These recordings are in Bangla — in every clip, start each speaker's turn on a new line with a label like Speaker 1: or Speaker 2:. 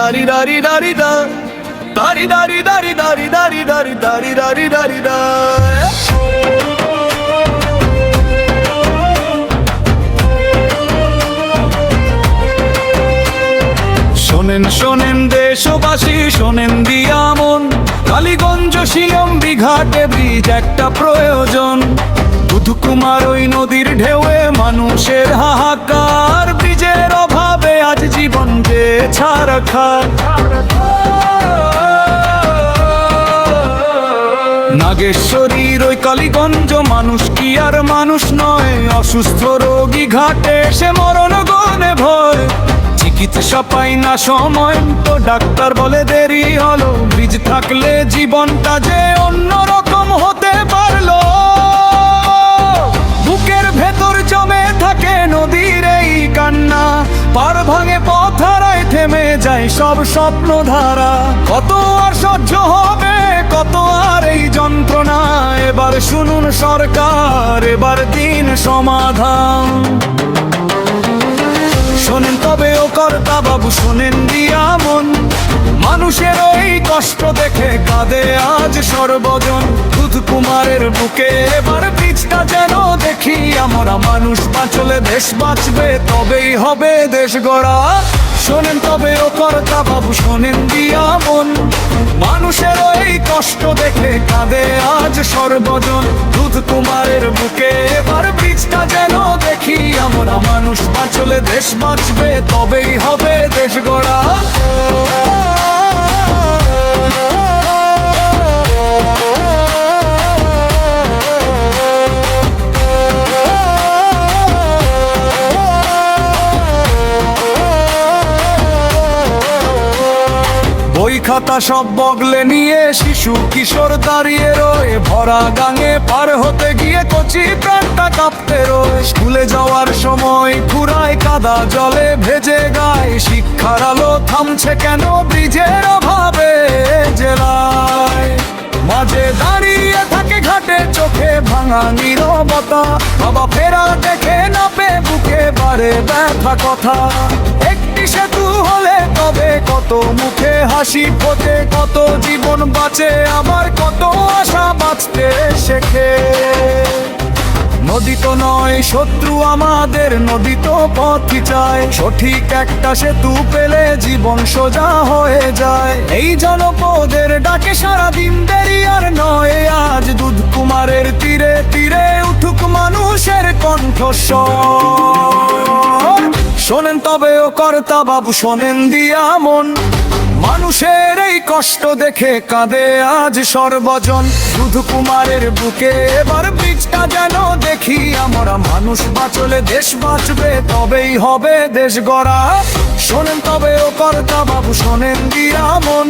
Speaker 1: দারি দারি দারি দা দারি দারি দারি দারি দারি দারি দারি দারি দারি দা। শোনেন শোনেন দেশবাসী, শোনেন দিয়া মন, কালীগঞ্জ শিলম্বি ঘাটে ব্রিজ একটা প্রয়োজন। দুধকুমার ওই নদীর ঢেউয়ে মানুষের হাহাকার, ব্রিজের অভাবে আজ জীবন যে ছারখার। নাগেশ্বরীর ওই কালীগঞ্জ মানুষ কি আর মানুষ নয়, অসুস্থ রোগী ঘাটে সে মরণ গনে ভয়। চিকিৎসা পাই না সময় তো ডাক্তার বলে দেরি হলো, ব্রিজ থাকলে জীবনটা যে অন্যরকম হতে পারলো। বুকের ভেতর জমে থাকে নদীর এই কান্না, পার ভাঙে পথ হারায় থেমে যায় সব স্বপ্ন ধারা। কত আর সহ্য হবে, কত আর এই যন্ত্রণা, এবার শুনুন সরকার, এবার দিন সমাধান। শোনেন তবে ও কর্তা বাবু, শোনেন দিয়া মন, মানুষের ওই কষ্ট দেখে কাঁদে আজ সর্বজন। দুধকুমারের বুকে এবার ব্রিজটা যেন দেখি আমরা, মানুষ বাঁচলে দেশ বাঁচবে, তবেই হবে দেশ গড়া। শোনেন তবে ও কর্তা বাবু, শোনেন দিয়া মন, মানুষের ওই কষ্ট দেখে কাঁদে আজ সর্বজন। দুধকুমারের বুকে এবার ব্রিজটা যেন দেখি আমরা, মানুষ বাঁচলে দেশ বাঁচবে, তবেই হবে দেশ গড়া। বই খাতা সব বগলে নিয়ে শিশু কিশোর দাঁড়িয়ে রয়ে, ভরা গাঙে পার হতে গিয়ে কচি প্রাণটা কাঁপতে রয়ে। স্কুলে যাওয়ার সময় ফুরায় কাদা জলে ভেজে গায়, শিক্ষার আলো থামছে কেন ব্রিজের অভাবে জেলায়। মাঝে দাঁড়িয়ে থাকে ঘাটে চোখে ভাঙা নীরবতা, বাবা ফেরা দেখে নাপে বুকে বারে ব্যথা কথা। একটি সেতু হলে তবে কত মুখে হাসি ফোটে, কত জীবন বাঁচে আবার কত আশা বাঁচতে শেখে। নদী তো নয় শত্রু আমাদের, নদী তো পথই চায়, সঠিক একটা সেতু পেলে জীবন সোজা হয়ে যায়। এই জনপদের ডাকে সারাদিন দেরি আর নয়, আজ দুধকুমারের তীরে তীরে উঠুক মানুষের কণ্ঠস্বর। শোনেন তবে ও কর্তা বাবু, শোনেন দিয়া মন, মানুষের এই কষ্ট দেখে কাঁদে আজ সর্বজন। দুধকুমারের বুকে এবার ব্রিজটা যেন দেখি আমরা, মানুষ বাঁচলে দেশ বাঁচবে, তবেই হবে দেশ গড়া। শোনেন তবে ও কর্তা বাবু, শোনেন দিয়া মন,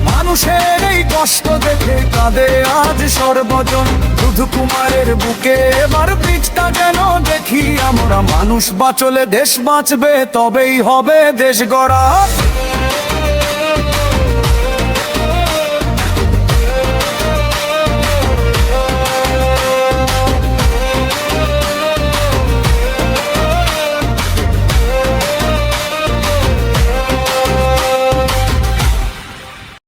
Speaker 1: মানুষের এই কষ্ট দেখে কাঁদে আজ সর্বজন। দুধকুমারের বুকে এবার ব্রিজটা যেন দেখি আমরা, মানুষ বাঁচলে দেশ বাঁচবে, তবেই হবে দেশ গড়া।